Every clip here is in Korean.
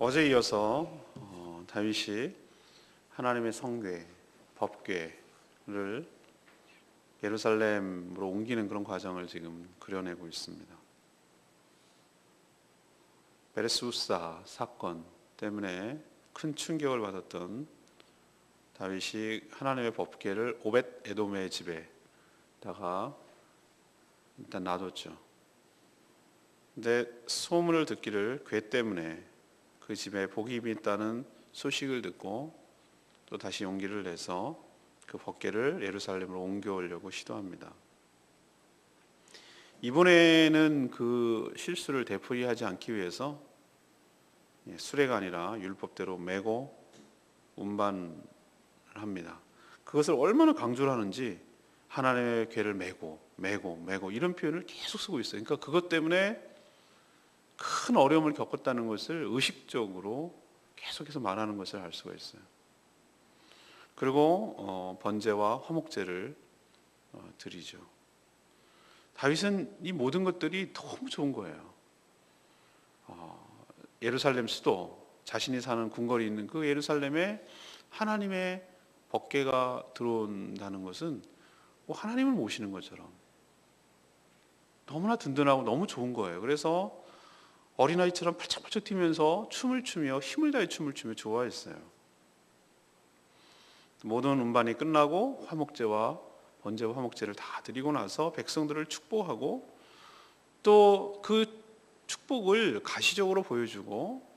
어제 이어서 다윗이 하나님의 성궤, 법궤를 예루살렘으로 옮기는 그런 과정을 지금 그려내고 있습니다. 베레스우사 사건 때문에 큰 충격을 받았던 다윗이 하나님의 법궤를 오벳 에돔의 집에다가 일단 놔뒀죠. 근데 소문을 듣기를 궤 때문에 그 집에 복이 있다는 소식을 듣고 또 다시 용기를 내서 그 법궤를 예루살렘으로 옮겨오려고 시도합니다. 이번에는 그 실수를 되풀이하지 않기 위해서 수레가 아니라 율법대로 메고 운반을 합니다. 그것을 얼마나 강조를 하는지 하나님의 궤를 메고 이런 표현을 계속 쓰고 있어요. 그러니까 그것 때문에 큰 어려움을 겪었다는 것을 의식적으로 계속해서 말하는 것을 알 수가 있어요. 그리고 번제와 화목제를 드리죠. 다윗은 이 모든 것들이 너무 좋은 거예요. 예루살렘 수도, 자신이 사는 궁궐이 있는 그 예루살렘에 하나님의 법궤가 들어온다는 것은 하나님을 모시는 것처럼 너무나 든든하고 너무 좋은 거예요. 그래서 어린아이처럼 팔짝팔짝 뛰면서 춤을 추며 힘을 다해 춤을 추며 좋아했어요. 모든 운반이 끝나고 화목제와 번제와 화목제를 다 드리고 나서 백성들을 축복하고 또 그 축복을 가시적으로 보여주고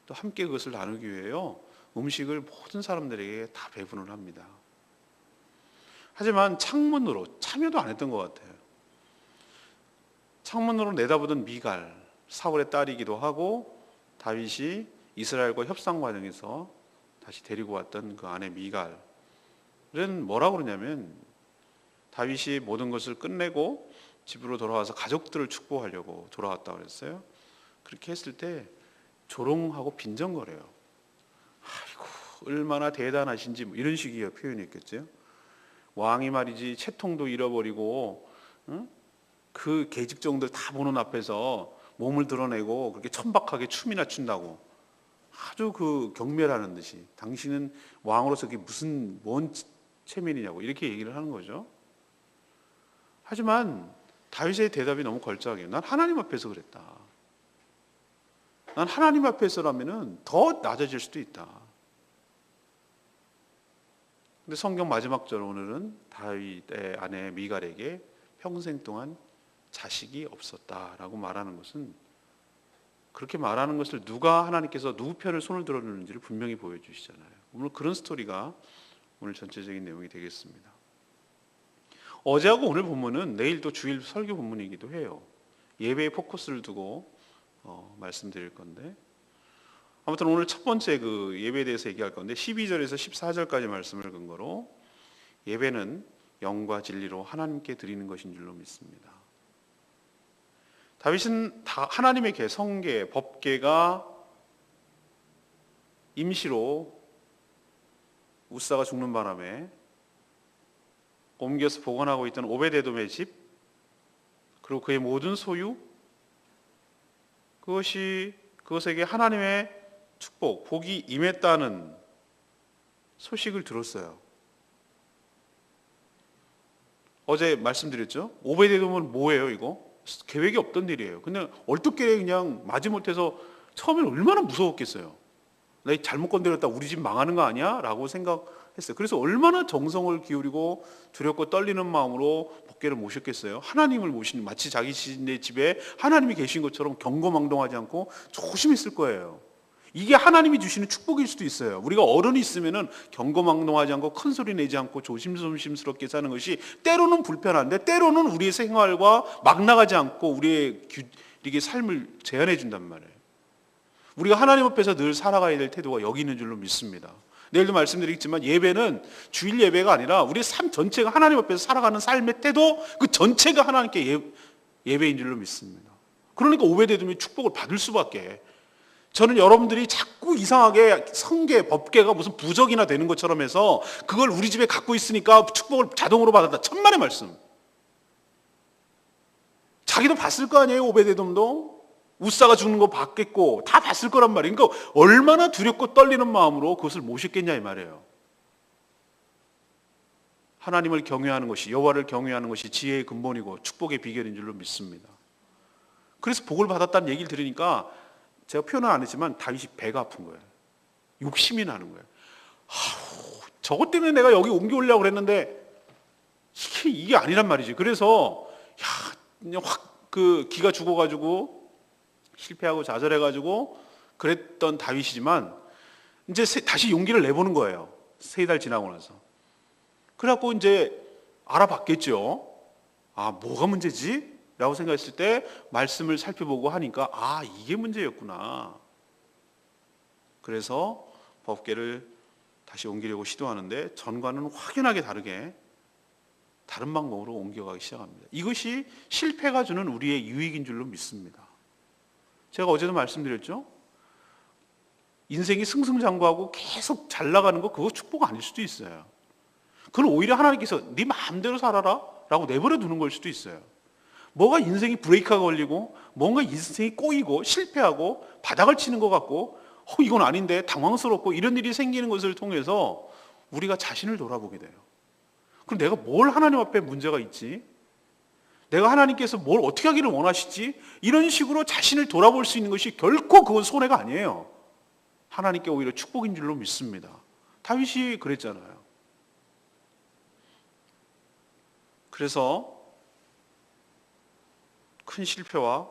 또 함께 그것을 나누기 위해요 음식을 모든 사람들에게 다 배분을 합니다. 하지만 창문으로 참여도 안 했던 것 같아요. 창문으로 내다보던 미갈, 사울의 딸이기도 하고 다윗이 이스라엘과 협상 과정에서 다시 데리고 왔던 그 아내 미갈은 뭐라고 그러냐면 다윗이 모든 것을 끝내고 집으로 돌아와서 가족들을 축복하려고 돌아왔다고 그랬어요. 그렇게 했을 때 조롱하고 빈정거려요. 아이고 얼마나 대단하신지 이런 식의 표현이었겠죠. 왕이 말이지 채통도 잃어버리고 그 계집종들 다 보는 앞에서 몸을 드러내고 그렇게 천박하게 춤이나 춘다고 아주 그 경멸하는 듯이 당신은 왕으로서 그게 뭔 체면이냐고 이렇게 얘기를 하는 거죠. 하지만 다윗의 대답이 너무 걸작해요. 난 하나님 앞에서 그랬다. 난 하나님 앞에서라면은 더 낮아질 수도 있다. 근데 성경 마지막 절 오늘은 다윗의 아내 미갈에게 평생 동안 자식이 없었다라고 말하는 것은 그렇게 말하는 것을 누가 하나님께서 누구 편을 손을 들어주는지를 분명히 보여주시잖아요. 오늘 그런 스토리가 오늘 전체적인 내용이 되겠습니다. 어제하고 오늘 본문은 내일 또 주일 설교 본문이기도 해요. 예배에 포커스를 두고 말씀드릴 건데 아무튼 오늘 첫 번째 그 예배에 대해서 얘기할 건데 12절에서 14절까지 말씀을 근거로 예배는 영과 진리로 하나님께 드리는 것인 줄로 믿습니다. 다윗은 하나님의 궤, 성궤, 법궤가 임시로 우사가 죽는 바람에 옮겨서 보관하고 있던 오벳에돔의 집 그리고 그의 모든 소유 그것에게 하나님의 축복, 복이 임했다는 소식을 들었어요. 어제 말씀드렸죠? 오벳에돔은 뭐예요 이거? 계획이 없던 일이에요. 근데 얼떨결에 그냥 마지못해서 처음에는 얼마나 무서웠겠어요. 나 잘못 건드렸다 우리 집 망하는 거 아니야? 라고 생각했어요. 그래서 얼마나 정성을 기울이고 두렵고 떨리는 마음으로 법궤를 모셨겠어요. 하나님을 모시는 마치 자기네 집에 하나님이 계신 것처럼 경거망동하지 않고 조심했을 거예요. 이게 하나님이 주시는 축복일 수도 있어요. 우리가 어른이 있으면은 경거망동하지 않고 큰 소리 내지 않고 조심스럽게 사는 것이 때로는 불편한데 때로는 우리의 생활과 막 나가지 않고 우리의 삶을 제한해 준단 말이에요. 우리가 하나님 앞에서 늘 살아가야 될 태도가 여기 있는 줄로 믿습니다. 내일도 말씀드리겠지만 예배는 주일 예배가 아니라 우리의 삶 전체가 하나님 앞에서 살아가는 삶의 태도 그 전체가 하나님께 예배인 줄로 믿습니다. 그러니까 오벳에돔이 축복을 받을 수밖에. 저는 여러분들이 자꾸 이상하게 성궤, 법궤가 무슨 부적이나 되는 것처럼 해서 그걸 우리 집에 갖고 있으니까 축복을 자동으로 받았다. 천만의 말씀. 자기도 봤을 거 아니에요 오벳에돔도. 웃사가 죽는 거 봤겠고 다 봤을 거란 말이에요. 그러니까 얼마나 두렵고 떨리는 마음으로 그것을 모셨겠냐 이 말이에요. 하나님을 경외하는 것이, 여호와를 경외하는 것이 지혜의 근본이고 축복의 비결인 줄로 믿습니다. 그래서 복을 받았다는 얘기를 들으니까 제가 표현은 안 했지만 다윗이 배가 아픈 거예요. 욕심이 나는 거예요. 저것 때문에 내가 여기 옮겨오려고 그랬는데 이게 아니란 말이지. 그래서 그냥 확 그 기가 죽어가지고 실패하고 좌절해가지고 그랬던 다윗이지만 이제 다시 용기를 내보는 거예요. 3달 지나고 나서. 그래갖고 이제 알아봤겠죠. 뭐가 문제지? 라고 생각했을 때 말씀을 살펴보고 하니까 이게 문제였구나. 그래서 법궤를 다시 옮기려고 시도하는데 전과는 확연하게 다르게 다른 방법으로 옮겨가기 시작합니다. 이것이 실패가 주는 우리의 유익인 줄로 믿습니다. 제가 어제도 말씀드렸죠. 인생이 승승장구하고 계속 잘 나가는 거 그거 축복 아닐 수도 있어요. 그건 오히려 하나님께서 네 마음대로 살아라 라고 내버려 두는 걸 수도 있어요. 뭐가 인생이 브레이크가 걸리고 뭔가 인생이 꼬이고 실패하고 바닥을 치는 것 같고 이건 아닌데 당황스럽고 이런 일이 생기는 것을 통해서 우리가 자신을 돌아보게 돼요. 그럼 내가 뭘 하나님 앞에 문제가 있지? 내가 하나님께서 뭘 어떻게 하기를 원하시지? 이런 식으로 자신을 돌아볼 수 있는 것이 결코 그건 손해가 아니에요. 하나님께 오히려 축복인 줄로 믿습니다. 다윗이 그랬잖아요. 그래서 큰 실패와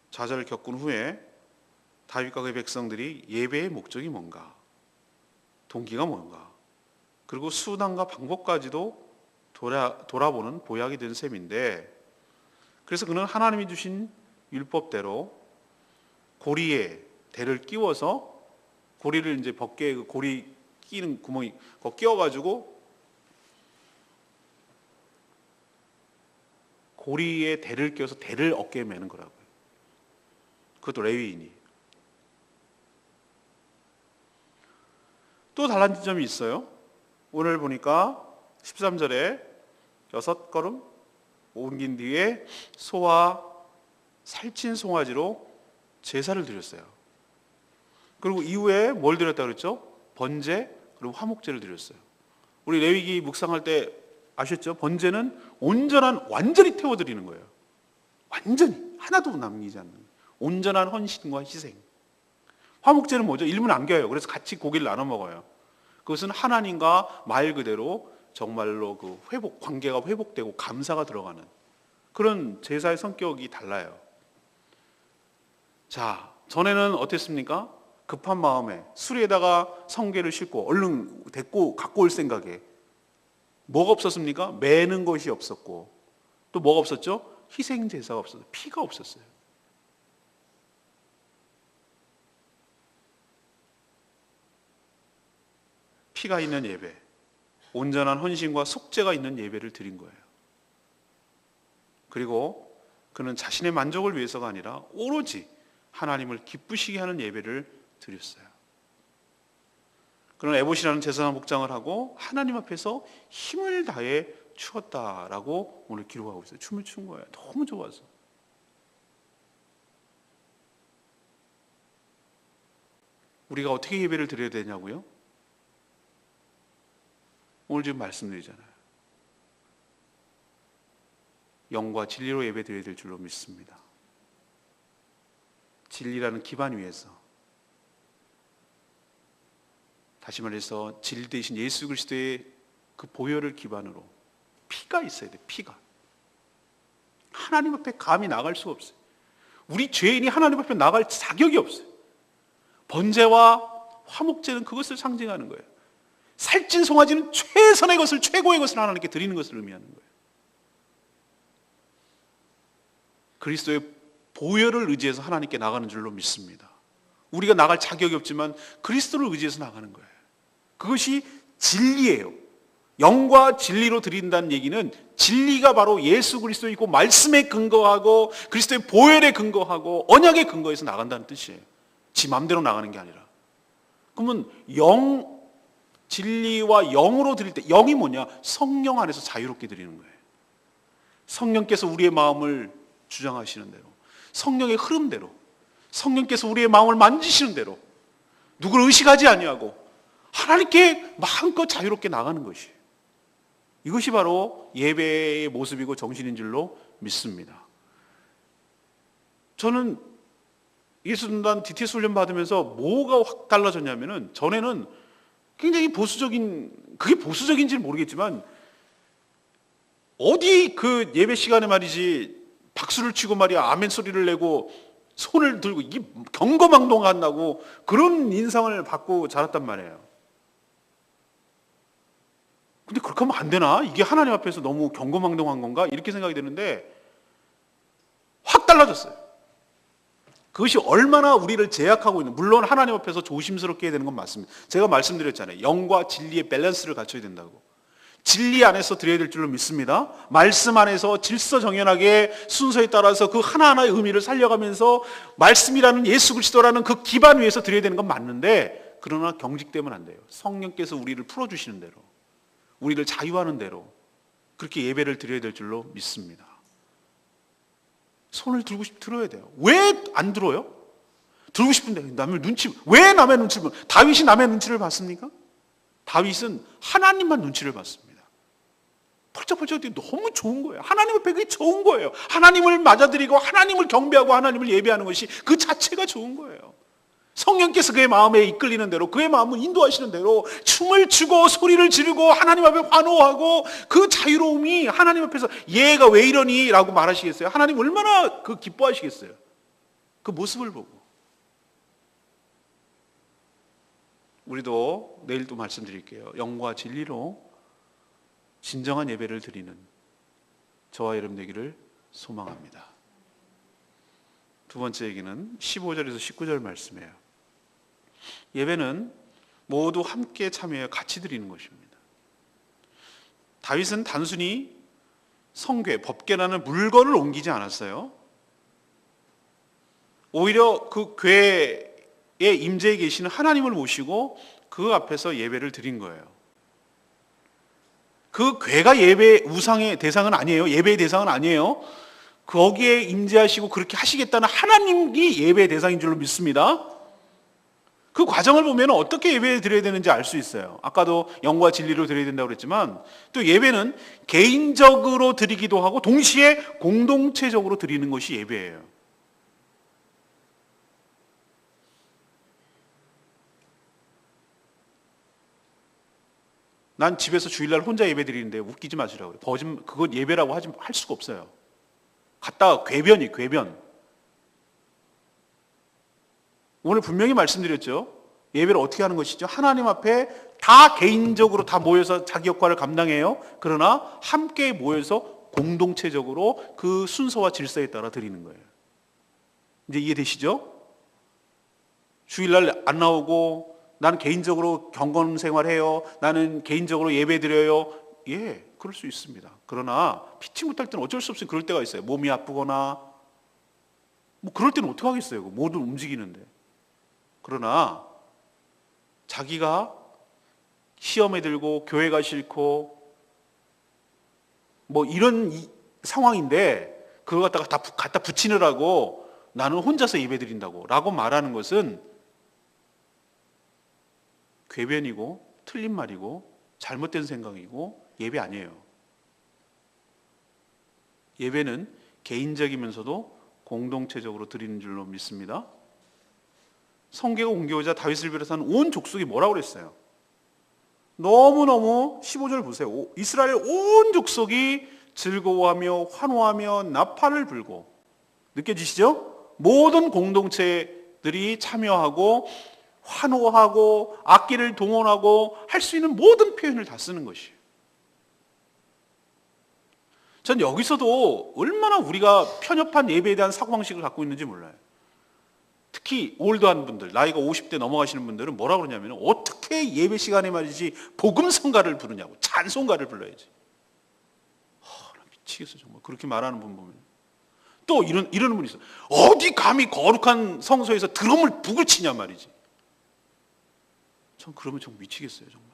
좌절을 겪은 후에 다윗과 그의 백성들이 예배의 목적이 뭔가, 동기가 뭔가, 그리고 수단과 방법까지도 돌아보는 보약이 된 셈인데, 그래서 그는 하나님이 주신 율법대로 고리에 대를 끼워서 고리를 이제 벗게 고리 끼는 구멍이 그거 끼워가지고 고리에 대를 끼워서 대를 어깨에 매는 거라고요. 그것도 레위인이. 또 달라진 점이 있어요. 오늘 보니까 13절에 6걸음 옮긴 뒤에 소와 살찐 송아지로 제사를 드렸어요. 그리고 이후에 뭘 드렸다 그랬죠? 번제 그리고 화목제를 드렸어요. 우리 레위기 묵상할 때 아셨죠? 번제는 완전히 태워드리는 거예요. 완전히 하나도 남기지 않는 온전한 헌신과 희생. 화목제는 뭐죠? 일부 남겨요. 그래서 같이 고기를 나눠 먹어요. 그것은 하나님과 말 그대로 정말로 그 관계가 회복되고 감사가 들어가는 그런 제사의 성격이 달라요. 자, 전에는 어땠습니까? 급한 마음에 수리에다가 성게를 싣고 얼른 갖고 올 생각에 뭐가 없었습니까? 매는 것이 없었고 또 뭐가 없었죠? 희생 제사가 없었어요. 피가 없었어요. 피가 있는 예배, 온전한 헌신과 속죄가 있는 예배를 드린 거예요. 그리고 그는 자신의 만족을 위해서가 아니라 오로지 하나님을 기쁘시게 하는 예배를 드렸어요. 그는 에봇이라는 제사장 복장을 하고 하나님 앞에서 힘을 다해 추었다라고 오늘 기록하고 있어요. 춤을 춘 거예요. 너무 좋아서. 우리가 어떻게 예배를 드려야 되냐고요? 오늘 지금 말씀드리잖아요. 영과 진리로 예배 드려야 될 줄로 믿습니다. 진리라는 기반 위에서, 다시 말해서 진리 대신 예수 그리스도의 그 보혈을 기반으로 피가 있어야 돼. 피가. 하나님 앞에 감히 나갈 수가 없어요. 우리 죄인이 하나님 앞에 나갈 자격이 없어요. 번제와 화목제는 그것을 상징하는 거예요. 살찐 송아지는 최선의 것을, 최고의 것을 하나님께 드리는 것을 의미하는 거예요. 그리스도의 보혈을 의지해서 하나님께 나가는 줄로 믿습니다. 우리가 나갈 자격이 없지만 그리스도를 의지해서 나가는 거예요. 그것이 진리예요. 영과 진리로 드린다는 얘기는 진리가 바로 예수 그리스도이고 말씀에 근거하고 그리스도의 보혈에 근거하고 언약에 근거해서 나간다는 뜻이에요. 지 맘대로 나가는 게 아니라. 그러면 진리와 영으로 드릴 때, 영이 뭐냐? 성령 안에서 자유롭게 드리는 거예요. 성령께서 우리의 마음을 주장하시는 대로, 성령의 흐름대로, 성령께서 우리의 마음을 만지시는 대로 누구를 의식하지 아니하고 하나님께 마음껏 자유롭게 나가는 것이, 이것이 바로 예배의 모습이고 정신인 줄로 믿습니다. 저는 예수전단 DTS 훈련 받으면서 뭐가 확 달라졌냐면은, 전에는 굉장히 그게 보수적인지는 모르겠지만 어디 그 예배 시간에 말이지 박수를 치고 말이야 아멘 소리를 내고 손을 들고 이게 경거망동한다고 그런 인상을 받고 자랐단 말이에요. 근데 그렇게 하면 안 되나? 이게 하나님 앞에서 너무 경거망동한 건가? 이렇게 생각이 드는데 확 달라졌어요. 그것이 얼마나 우리를 제약하고 있는, 물론 하나님 앞에서 조심스럽게 해야 되는 건 맞습니다. 제가 말씀드렸잖아요. 영과 진리의 밸런스를 갖춰야 된다고. 진리 안에서 드려야 될 줄로 믿습니다. 말씀 안에서 질서정연하게 순서에 따라서 그 하나하나의 의미를 살려가면서 말씀이라는 예수 그리스도라는 그 기반 위에서 드려야 되는 건 맞는데, 그러나 경직되면 안 돼요. 성령께서 우리를 풀어주시는 대로, 우리를 자유하는 대로 그렇게 예배를 드려야 될 줄로 믿습니다. 손을 들어야 돼요. 왜 안 들어요? 들고 싶은데 왜 남의 눈치를 봐? 다윗이 남의 눈치를 봤습니까? 다윗은 하나님만 눈치를 봤습니다. 펄쩍펄쩍 뛰고 너무 좋은 거예요. 하나님 앞에 그게 좋은 거예요. 하나님을 맞아들이고 하나님을 경배하고 하나님을 예배하는 것이 그 자체가 좋은 거예요. 성령께서 그의 마음에 이끌리는 대로, 그의 마음을 인도하시는 대로 춤을 추고 소리를 지르고 하나님 앞에 환호하고, 그 자유로움이 하나님 앞에서 얘가 왜 이러니? 라고 말하시겠어요? 하나님 얼마나 그 기뻐하시겠어요? 그 모습을 보고. 우리도 내일 또 말씀드릴게요. 영과 진리로 진정한 예배를 드리는 저와 여러분 되기를 소망합니다. 두 번째 얘기는 15절에서 19절 말씀이에요. 예배는 모두 함께 참여해 같이 드리는 것입니다. 다윗은 단순히 성궤, 법궤라는 물건을 옮기지 않았어요. 오히려 그 궤의 임재에 계시는 하나님을 모시고 그 앞에서 예배를 드린 거예요. 그 궤가 예배 우상의 대상은 아니에요. 예배의 대상은 아니에요. 거기에 임재하시고 그렇게 하시겠다는 하나님이 예배의 대상인 줄로 믿습니다. 그 과정을 보면 어떻게 예배를 드려야 되는지 알 수 있어요. 아까도 영과 진리로 드려야 된다고 그랬지만, 또 예배는 개인적으로 드리기도 하고 동시에 공동체적으로 드리는 것이 예배예요. 난 집에서 주일날 혼자 예배 드리는데 웃기지 마시라고 그래요. 그건 예배라고 할 수가 없어요. 갔다가 궤변. 오늘 분명히 말씀드렸죠. 예배를 어떻게 하는 것이죠? 하나님 앞에 다 개인적으로 다 모여서 자기 역할을 감당해요. 그러나 함께 모여서 공동체적으로 그 순서와 질서에 따라 드리는 거예요. 이제 이해되시죠? 주일날 안 나오고 나는 개인적으로 경건 생활해요. 나는 개인적으로 예배 드려요. 예, 그럴 수 있습니다. 그러나 피치 못할 때는 어쩔 수 없이 그럴 때가 있어요. 몸이 아프거나 뭐 그럴 때는 어떻게 하겠어요? 모두 움직이는데. 그러나 자기가 시험에 들고 교회가 싫고 뭐 이런 상황인데 그걸 갖다 붙이느라고 나는 혼자서 예배 드린다고 라고 말하는 것은 궤변이고 틀린 말이고 잘못된 생각이고 예배 아니에요. 예배는 개인적이면서도 공동체적으로 드리는 줄로 믿습니다. 성계가 옮겨오자 다윗을 비롯한 온 족속이 뭐라고 그랬어요? 너무너무 15절 보세요. 이스라엘 온 족속이 즐거워하며 환호하며 나팔을 불고, 느껴지시죠? 모든 공동체들이 참여하고 환호하고 악기를 동원하고 할 수 있는 모든 표현을 다 쓰는 것이에요. 전 여기서도 얼마나 우리가 편협한 예배에 대한 사고방식을 갖고 있는지 몰라요. 특히 올드한 분들, 나이가 50대 넘어가시는 분들은 뭐라고 그러냐면 어떻게 예배 시간에 말이지 복음성가를 부르냐고, 찬송가를 불러야지. 나 미치겠어 정말. 그렇게 말하는 분 보면. 또 이러는 분이 있어요. 어디 감히 거룩한 성소에서 드럼을 북을 치냐 말이지. 전 그러면 좀 미치겠어요 정말.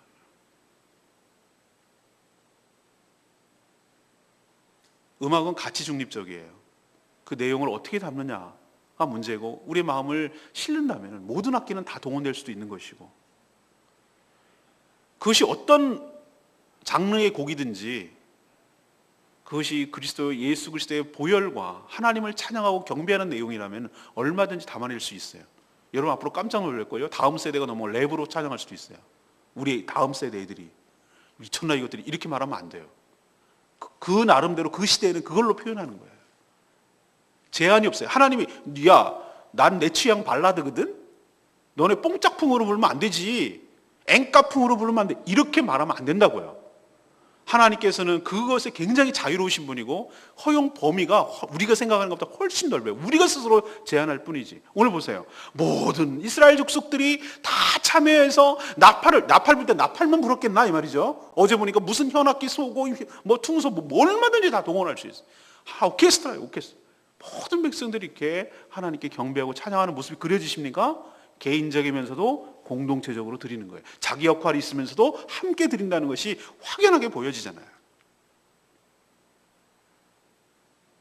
음악은 가치 중립적이에요. 그 내용을 어떻게 담느냐가 문제고 우리의 마음을 실른다면 모든 악기는 다 동원될 수도 있는 것이고, 그것이 어떤 장르의 곡이든지 그것이 예수 그리스도의 보혈과 하나님을 찬양하고 경배하는 내용이라면 얼마든지 담아낼 수 있어요. 여러분 앞으로 깜짝 놀랄 거예요. 다음 세대가 넘어 랩으로 찬양할 수도 있어요. 우리 다음 세대 애들이 미쳤나 이것들이, 이렇게 말하면 안 돼요. 그 나름대로 그 시대에는 그걸로 표현하는 거예요. 제한이 없어요. 하나님이 난 내 취향 발라드거든? 너네 뽕짝풍으로 부르면 안 되지, 앵까풍으로 부르면 안 돼, 이렇게 말하면 안 된다고요. 하나님께서는 그것에 굉장히 자유로우신 분이고 허용 범위가 우리가 생각하는 것보다 훨씬 넓어요. 우리가 스스로 제한할 뿐이지. 오늘 보세요. 모든 이스라엘 족속들이 다 참여해서 나팔 불 때 나팔만 불었겠나 이 말이죠. 어제 보니까 무슨 현악기, 소고, 퉁소 얼마든지 다 동원할 수 있어요. 오케스트라예요, 오케스트라. 모든 백성들이 이렇게 하나님께 경배하고 찬양하는 모습이 그려지십니까? 개인적이면서도 공동체적으로 드리는 거예요. 자기 역할이 있으면서도 함께 드린다는 것이 확연하게 보여지잖아요.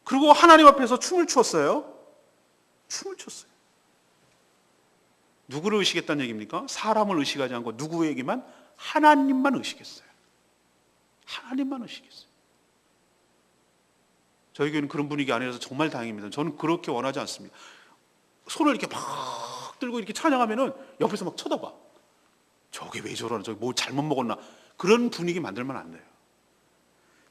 그리고 하나님 앞에서 춤을 추었어요. 춤을 췄어요. 누구를 의식했다는 얘기입니까? 사람을 의식하지 않고 누구에게만? 하나님만 의식했어요. 하나님만 의식했어요. 저희 교회는 그런 분위기 아니라서 정말 다행입니다. 저는 그렇게 원하지 않습니다. 손을 이렇게 막 들고 이렇게 찬양하면은 옆에서 막 쳐다봐. 저게 왜 저러나, 저게 뭐 잘못 먹었나, 그런 분위기 만들면 안 돼요.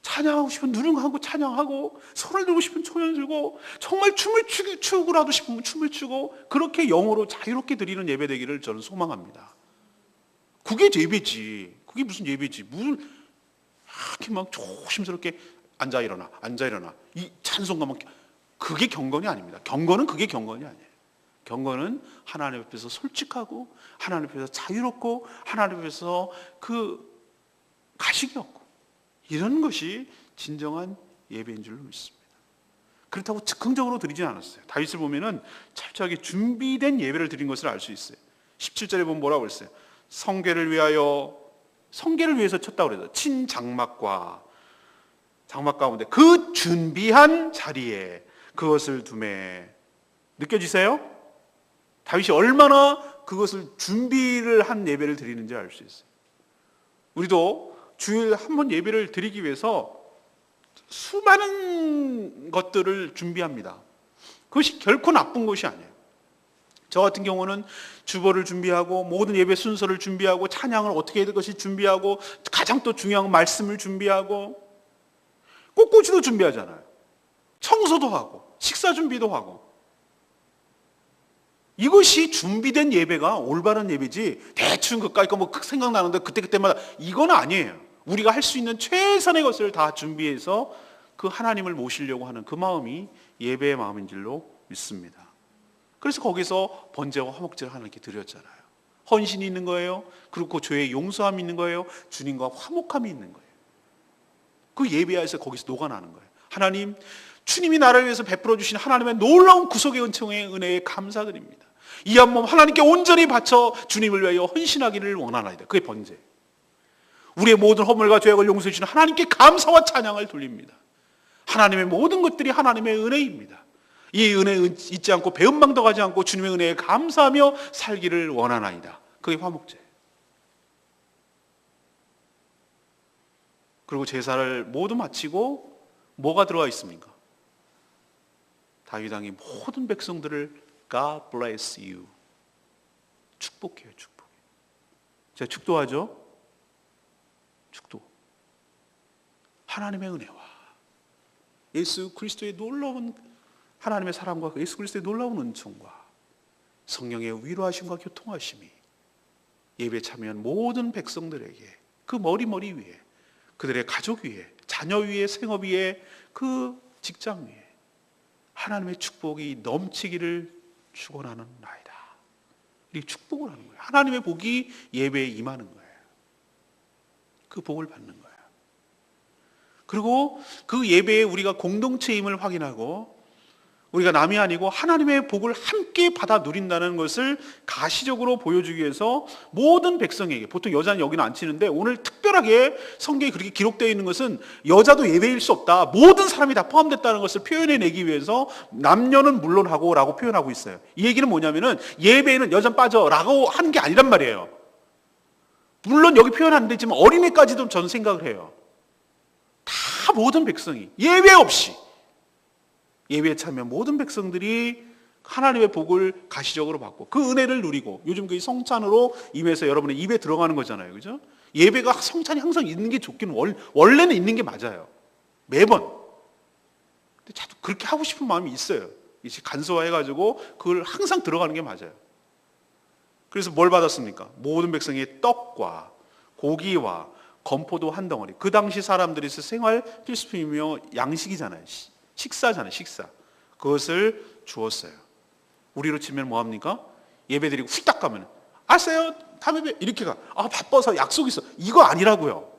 찬양하고 싶으면 눈을 감고 찬양하고, 손을 들고 싶으면 손을 들고, 정말 춤을 추고라도 싶으면 춤을 추고, 그렇게 영어로 자유롭게 드리는 예배 되기를 저는 소망합니다. 그게 예배지. 그게 무슨 예배지. 무슨 이렇게 막 조심스럽게 앉아 일어나 이 찬송가만, 그게 경건이 아닙니다. 경건은 그게 경건이 아니에요. 경건은 하나님 앞에서 솔직하고, 하나님 앞에서 자유롭고, 하나님 앞에서 그 가식이 없고, 이런 것이 진정한 예배인 줄로 믿습니다. 그렇다고 즉흥적으로 드리진 않았어요. 다윗을 보면은 철저하게 준비된 예배를 드린 것을 알 수 있어요. 17절에 보면 뭐라고 그랬어요? 성궤를 위해서 쳤다고 그래서 장막 가운데 그 준비한 자리에 그것을 두매. 느껴지세요? 다윗이 얼마나 그것을 준비를 한 예배를 드리는지 알 수 있어요. 우리도 주일 한 번 예배를 드리기 위해서 수많은 것들을 준비합니다. 그것이 결코 나쁜 것이 아니에요. 저 같은 경우는 주보를 준비하고, 모든 예배 순서를 준비하고, 찬양을 어떻게 해야 될 것이 준비하고, 가장 또 중요한 말씀을 준비하고, 꽃꽂이도 준비하잖아요. 청소도 하고, 식사 준비도 하고. 이것이 준비된 예배가 올바른 예배지, 대충 그까이 뭐 생각나는데 그때마다, 이건 아니에요. 우리가 할 수 있는 최선의 것을 다 준비해서 그 하나님을 모시려고 하는 그 마음이 예배의 마음인 줄로 믿습니다. 그래서 거기서 번제와 화목제를 하나님께 드렸잖아요. 헌신이 있는 거예요. 그리고 그 죄의 용서함이 있는 거예요. 주님과 화목함이 있는 거예요. 그 예배에서 거기서 녹아나는 거예요. 하나님, 주님이 나를 위해서 베풀어 주신 하나님의 놀라운 구속의 은혜에 감사드립니다. 이 한 몸 하나님께 온전히 바쳐 주님을 위하여 헌신하기를 원하나이다. 그게 번제. 우리의 모든 허물과 죄악을 용서해 주시는 하나님께 감사와 찬양을 돌립니다. 하나님의 모든 것들이 하나님의 은혜입니다. 이 은혜 잊지 않고 배은망덕 하지 않고 주님의 은혜에 감사하며 살기를 원하나이다. 그게 화목제. 그리고 제사를 모두 마치고 뭐가 들어와 있습니까? 다윗 왕이 모든 백성들을 God bless you, 축복해요. 축복. 제가 축도하죠? 축도. 하나님의 은혜와 예수 그리스도의 놀라운 하나님의 사랑과 예수 그리스도의 놀라운 은총과 성령의 위로하심과 교통하심이 예배에 참여한 모든 백성들에게, 그 머리 위에, 그들의 가족 위에, 자녀 위에, 생업 위에, 그 직장 위에 하나님의 축복이 넘치기를 축원하는 나이다. 이 축복을 하는 거예요. 하나님의 복이 예배에 임하는 거예요. 그 복을 받는 거예요. 그리고 그 예배에 우리가 공동체임을 확인하고 우리가 남이 아니고 하나님의 복을 함께 받아 누린다는 것을 가시적으로 보여주기 위해서 모든 백성에게, 보통 여자는 여기는 안 치는데 오늘 특별하게 성경에 그렇게 기록되어 있는 것은 여자도 예배일 수 없다, 모든 사람이 다 포함됐다는 것을 표현해내기 위해서 남녀는 물론하고 라고 표현하고 있어요. 이 얘기는 뭐냐면은 예배에는 여자는 빠져 라고 하는 게 아니란 말이에요. 물론 여기 표현 안 되지만 어린애까지도 저는 생각을 해요. 다 모든 백성이 예외 없이 예배에 참여한 모든 백성들이 하나님의 복을 가시적으로 받고 그 은혜를 누리고, 요즘 그 성찬으로 임해서 여러분의 입에 들어가는 거잖아요. 그죠? 예배가 성찬이 항상 있는 게 좋기는 원래는 있는 게 맞아요. 매번. 근데 자꾸 그렇게 하고 싶은 마음이 있어요. 이제 간소화해가지고 그걸 항상 들어가는 게 맞아요. 그래서 뭘 받았습니까? 모든 백성의 떡과 고기와 건포도 한 덩어리. 그 당시 사람들이 생활 필수품이며 양식이잖아요. 식사잖아요, 식사. 그것을 주었어요. 우리로 치면 뭐합니까? 예배 드리고 후딱 가면, 아세요? 다음에 이렇게 가. 바빠서 약속 있어. 이거 아니라고요.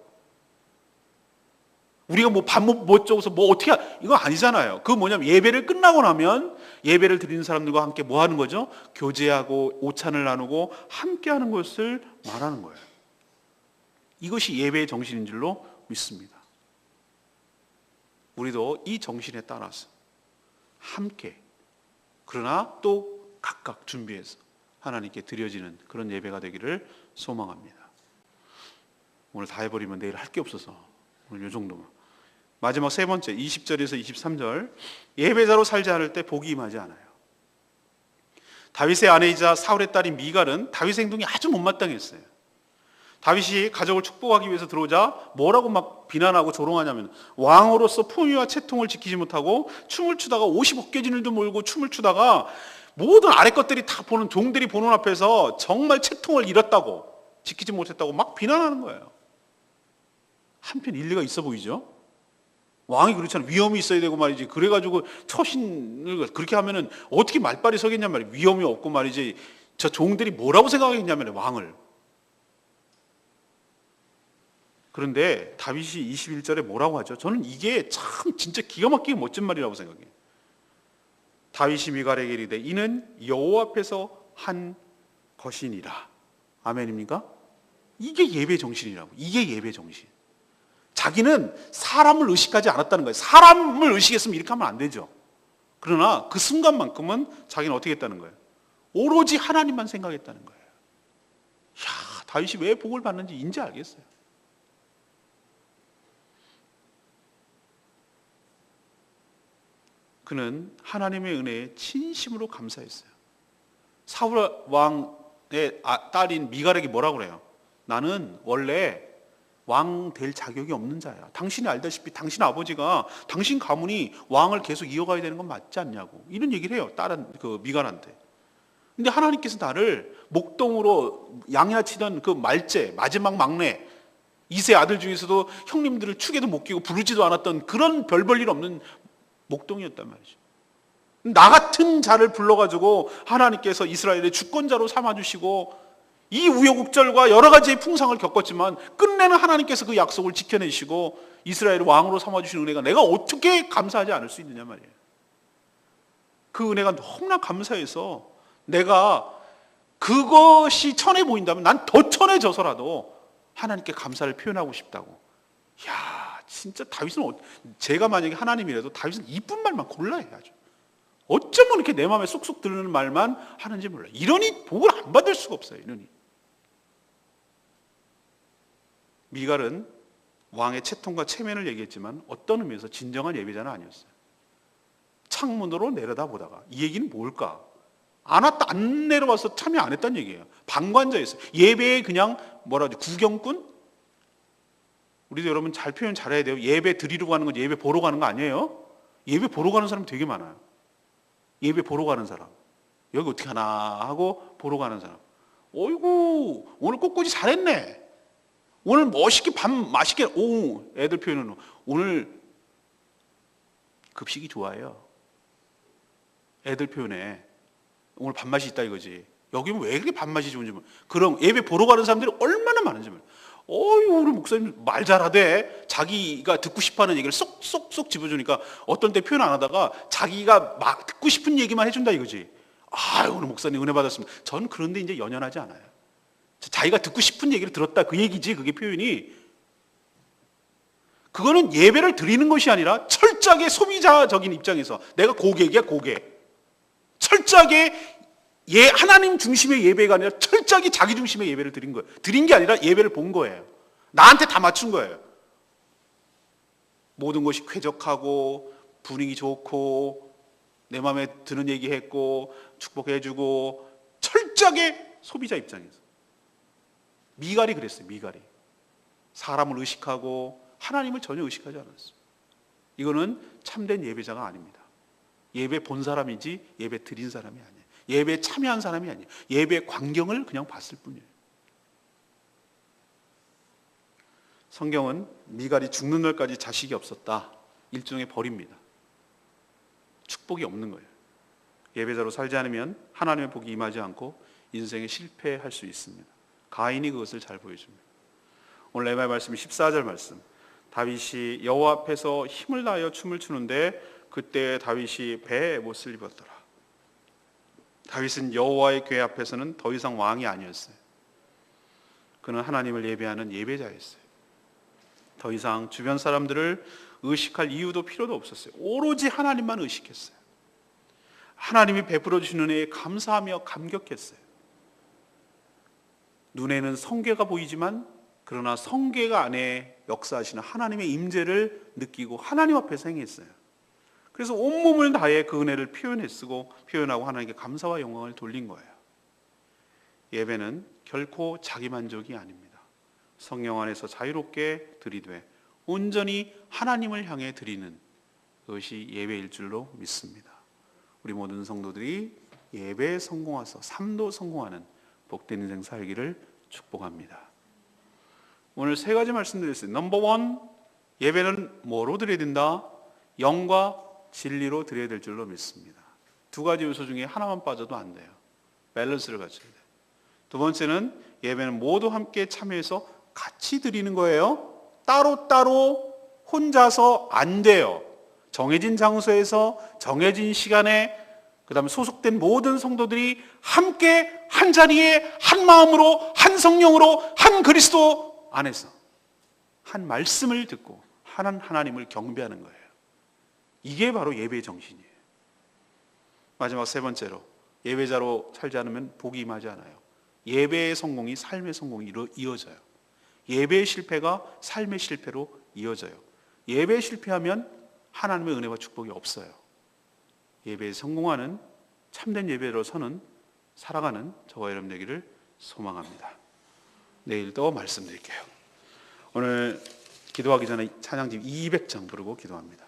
우리가 뭐 밥 못 줘서 뭐 어떻게, 이거 아니잖아요. 그거 뭐냐면 예배를 끝나고 나면 예배를 드리는 사람들과 함께 뭐 하는 거죠? 교제하고 오찬을 나누고 함께 하는 것을 말하는 거예요. 이것이 예배의 정신인 줄로 믿습니다. 우리도 이 정신에 따라서 함께, 그러나 또 각각 준비해서 하나님께 드려지는 그런 예배가 되기를 소망합니다. 오늘 다 해버리면 내일 할 게 없어서 오늘 이 정도만. 마지막 세 번째, 20절에서 23절. 예배자로 살지 않을 때 복이 임하지 않아요. 다윗의 아내이자 사울의 딸인 미갈은 다윗의 행동이 아주 못마땅했어요. 다윗이 가족을 축복하기 위해서 들어오자 뭐라고 막 비난하고 조롱하냐면, 왕으로서 품위와 채통을 지키지 못하고 춤을 추다가 옷이 벗겨지는 줄도 모르고 춤을 추다가 모든 아래 것들이 다 보는, 종들이 보는 앞에서 정말 채통을 잃었다고, 지키지 못했다고 막 비난하는 거예요. 한편 일리가 있어 보이죠? 왕이 그렇잖아요. 위엄이 있어야 되고 말이지. 그래가지고 처신을 그렇게 하면은 어떻게 말빨이 서겠냔 말이에요. 위엄이 없고 말이지. 저 종들이 뭐라고 생각하겠냐면 왕을. 그런데 다윗이 21절에 뭐라고 하죠? 저는 이게 참 진짜 기가 막히게 멋진 말이라고 생각해요. 다윗이 미갈에게 이르되 이는 여호와 앞에서 한 것이니라. 아멘입니까? 이게 예배 정신이라고. 이게 예배 정신. 자기는 사람을 의식하지 않았다는 거예요. 사람을 의식했으면 이렇게 하면 안 되죠. 그러나 그 순간만큼은 자기는 어떻게 했다는 거예요? 오로지 하나님만 생각했다는 거예요. 이야, 다윗이 왜 복을 받는지 이제 알겠어요. 그는 하나님의 은혜에 진심으로 감사했어요. 사울 왕의 딸인 미갈에게 뭐라고 그래요? 나는 원래 왕 될 자격이 없는 자야. 당신이 알다시피 당신 아버지가 당신 가문이 왕을 계속 이어가야 되는 건 맞지 않냐고, 이런 얘기를 해요. 딸은 그 미갈한테. 근데 하나님께서 나를 목동으로 양야치던 그 말제, 마지막 막내, 이세 아들 중에서도 형님들을 축에도 못 끼고 부르지도 않았던 그런 별 볼 일 없는 목동이었단 말이죠. 나 같은 자를 불러가지고 하나님께서 이스라엘의 주권자로 삼아주시고 이 우여곡절과 여러 가지의 풍상을 겪었지만 끝내는 하나님께서 그 약속을 지켜내시고 이스라엘의 왕으로 삼아주신 은혜가 내가 어떻게 감사하지 않을 수 있느냐 말이에요. 그 은혜가 너무나 감사해서 내가 그것이 천해 보인다면 난 더 천해져서라도 하나님께 감사를 표현하고 싶다고. 이야, 진짜 다윗은, 제가 만약에 하나님이라도 다윗은 이쁜 말만 골라야 해야죠. 어쩌면 이렇게 내 마음에 쏙쏙 들리는 말만 하는지 몰라요. 이러니 복을 안 받을 수가 없어요. 이러니. 미갈은 왕의 채통과 체면을 얘기했지만 어떤 의미에서 진정한 예배자는 아니었어요. 창문으로 내려다보다가, 이 얘기는 뭘까? 안 내려와서 참여 안 했다는 얘기예요. 방관자였어요. 예배에 그냥 뭐라 하지, 구경꾼? 우리도 여러분 잘 표현 잘해야 돼요. 예배 드리러 가는 건 예배 보러 가는 거 아니에요. 예배 보러 가는 사람 되게 많아요. 예배 보러 가는 사람, 여기 어떻게 하나 하고 보러 가는 사람. 어이구, 오늘 꽃꽂이 잘했네. 오늘 멋있게 밥 맛있게. 오, 애들 표현은 오늘 급식이 좋아요. 애들 표현에 오늘 밥맛이 있다 이거지. 여기는 왜 그렇게 밥맛이 좋은지. 그럼 예배 보러 가는 사람들이 얼마나 많은지 몰라요. 어이 우리 목사님 말 잘하대. 자기가 듣고 싶어하는 얘기를 쏙쏙쏙 집어주니까 어떤 때 표현 안 하다가 자기가 막 듣고 싶은 얘기만 해준다 이거지. 아유 오늘 목사님 은혜 받았습니다. 전 그런데 이제 연연하지 않아요. 자기가 듣고 싶은 얘기를 들었다 그 얘기지. 그게 표현이. 그거는 예배를 드리는 것이 아니라 철저하게 소비자적인 입장에서 내가 고객이야 고객. 철저하게 하나님 중심의 예배가 아니라 철저하게 자기 중심의 예배를 드린 거예요. 드린 게 아니라 예배를 본 거예요. 나한테 다 맞춘 거예요. 모든 것이 쾌적하고 분위기 좋고 내 마음에 드는 얘기했고 축복해주고 철저하게 소비자 입장에서. 미갈이 그랬어요. 미갈이. 사람을 의식하고 하나님을 전혀 의식하지 않았어요. 이거는 참된 예배자가 아닙니다. 예배 본 사람이지 예배 드린 사람이 아니에요. 예배에 참여한 사람이 아니에요. 예배 광경을 그냥 봤을 뿐이에요. 성경은 미갈이 죽는 날까지 자식이 없었다. 일종의 벌입니다. 축복이 없는 거예요. 예배자로 살지 않으면 하나님의 복이 임하지 않고 인생에 실패할 수 있습니다. 가인이 그것을 잘 보여줍니다. 오늘 레위기 말씀 14절 말씀. 다윗이 여호와 앞에서 힘을 다하여 춤을 추는데 그때 다윗이 배에 못을 입었더라. 다윗은 여호와의 궤 앞에서는 더 이상 왕이 아니었어요. 그는 하나님을 예배하는 예배자였어요. 더 이상 주변 사람들을 의식할 이유도 필요도 없었어요. 오로지 하나님만 의식했어요. 하나님이 베풀어 주시는 은혜에 감사하며 감격했어요. 눈에는 성괴가 보이지만 그러나 성괴가 안에 역사하시는 하나님의 임재를 느끼고 하나님 앞에서 행했어요. 그래서 온몸을 다해 그 은혜를 표현하고 하나님께 감사와 영광을 돌린 거예요. 예배는 결코 자기 만족이 아닙니다. 성령 안에서 자유롭게 드리되 온전히 하나님을 향해 드리는 그것이 예배일 줄로 믿습니다. 우리 모든 성도들이 예배에 성공해서 삶도 성공하는 복된 인생 살기를 축복합니다. 오늘 세 가지 말씀드렸어요. 넘버 원, 예배는 뭐로 드려야 된다? 영과 진리로 드려야 될 줄로 믿습니다. 두 가지 요소 중에 하나만 빠져도 안 돼요. 밸런스를 갖춰야 돼요. 두 번째는 예배는 모두 함께 참여해서 같이 드리는 거예요. 따로따로 혼자서 안 돼요. 정해진 장소에서 정해진 시간에 그 다음에 소속된 모든 성도들이 함께 한 자리에 한 마음으로 한 성령으로 한 그리스도 안에서 한 말씀을 듣고 하나님을 경배하는 거예요. 이게 바로 예배의 정신이에요. 마지막 세 번째로 예배자로 살지 않으면 복이 임하지 않아요. 예배의 성공이 삶의 성공이 이어져요. 예배의 실패가 삶의 실패로 이어져요. 예배에 실패하면 하나님의 은혜와 축복이 없어요. 예배에 성공하는 참된 예배로 살아가는 저와 여러분 되기를 소망합니다. 내일 또 말씀드릴게요. 오늘 기도하기 전에 찬양집 200장 부르고 기도합니다.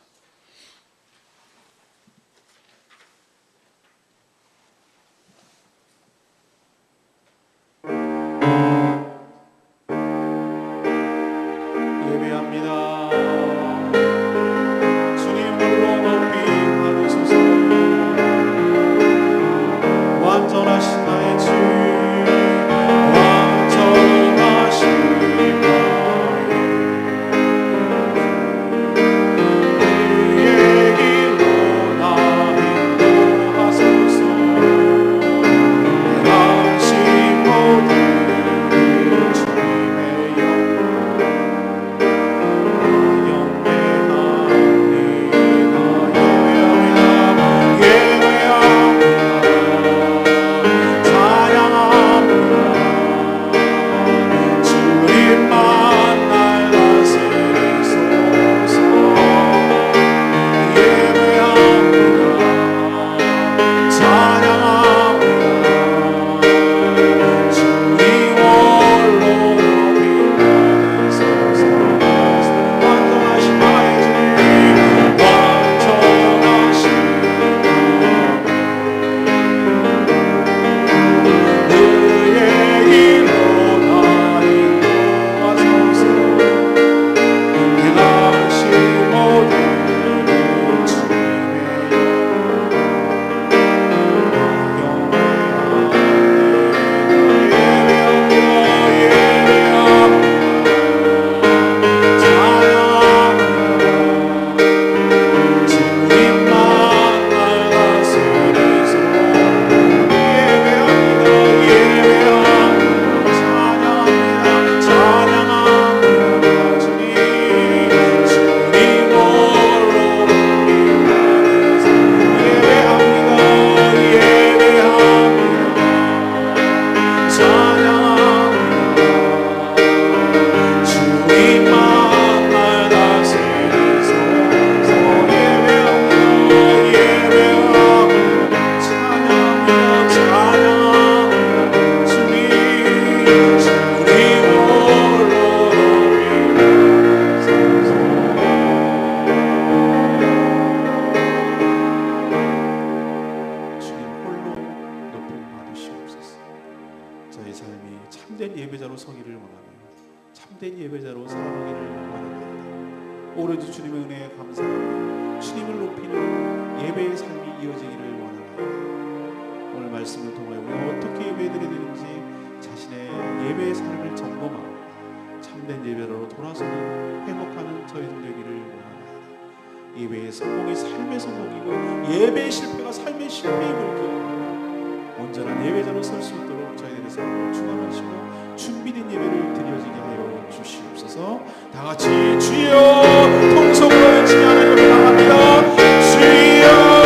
예배합니다. 저희 삶이 참된 예배자로 서기를 원하며 참된 예배자로 살아가기를 원합니다. 오로지 주님의 은혜에 감사하며 주님을 높이는 예배의 삶이 이어지기를 원합니다. 오늘 말씀을 통하여 우리가 어떻게 예배드려야 되는지 자신의 예배의 삶을 점검하고 참된 예배자로 돌아서는 회복하는 저희들 되기를 원합니다. 예배의 성공이 삶의 성공이고 예배의 실패가 삶의 실패임을 기억하고 온전한 예배자로 설 수 있도록 저희들의 삶을 주관하시고 준비된 예배를 드려지게 하여 주시옵소서. 다 같이 주여 통성으로 외치며 하나님을 나갑니다. 주여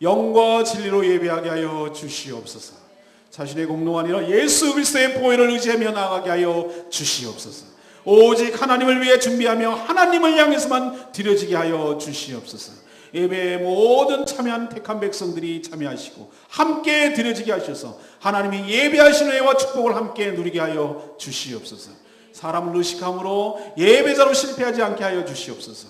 영과 진리로 예배하게 하여 주시옵소서. 자신의 공로가 아니라 예수 그리스도의 보혈을 의지하며 나아가게 하여 주시옵소서. 오직 하나님을 위해 준비하며 하나님을 향해서만 드려지게 하여 주시옵소서. 예배에 모든 참여한 택한 백성들이 참여하시고 함께 드려지게 하셔서 하나님이 예배하시는 은혜와 축복을 함께 누리게 하여 주시옵소서. 사람을 의식함으로 예배자로 실패하지 않게 하여 주시옵소서.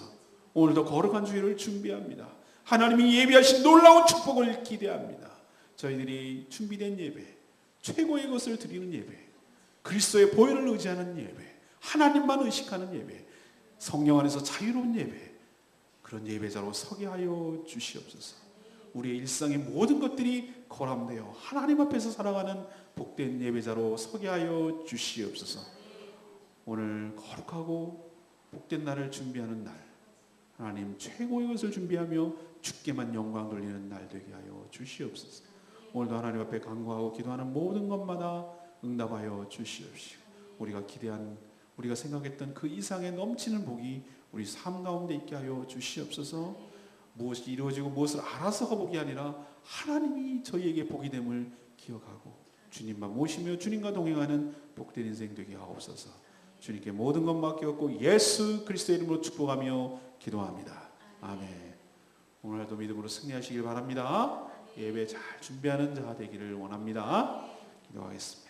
오늘도 거룩한 주일을 준비합니다. 하나님이 예배하신 놀라운 축복을 기대합니다. 저희들이 준비된 예배, 최고의 것을 드리는 예배, 그리스도의 보혈을 의지하는 예배, 하나님만 의식하는 예배, 성령 안에서 자유로운 예배, 그런 예배자로 서게 하여 주시옵소서. 우리의 일상의 모든 것들이 거람되어 하나님 앞에서 살아가는 복된 예배자로 서게 하여 주시옵소서. 오늘 거룩하고 복된 날을 준비하는 날, 하나님 최고의 것을 준비하며 주께만 영광 돌리는 날 되게 하여 주시옵소서. 오늘도 하나님 앞에 간구하고 기도하는 모든 것마다 응답하여 주시옵시고 우리가 기대한, 우리가 생각했던 그 이상의 넘치는 복이 우리 삶 가운데 있게 하여 주시옵소서. 무엇이 이루어지고 무엇을 알아서가 복이 아니라 하나님이 저희에게 복이 됨을 기억하고 주님만 모시며 주님과 동행하는 복된 인생 되게 하옵소서. 주님께 모든 것 맡겼고 예수 그리스도의 이름으로 축복하며 기도합니다. 아멘. 오늘도 믿음으로 승리하시길 바랍니다. 예배 잘 준비하는 자 되기를 원합니다. 기도하겠습니다.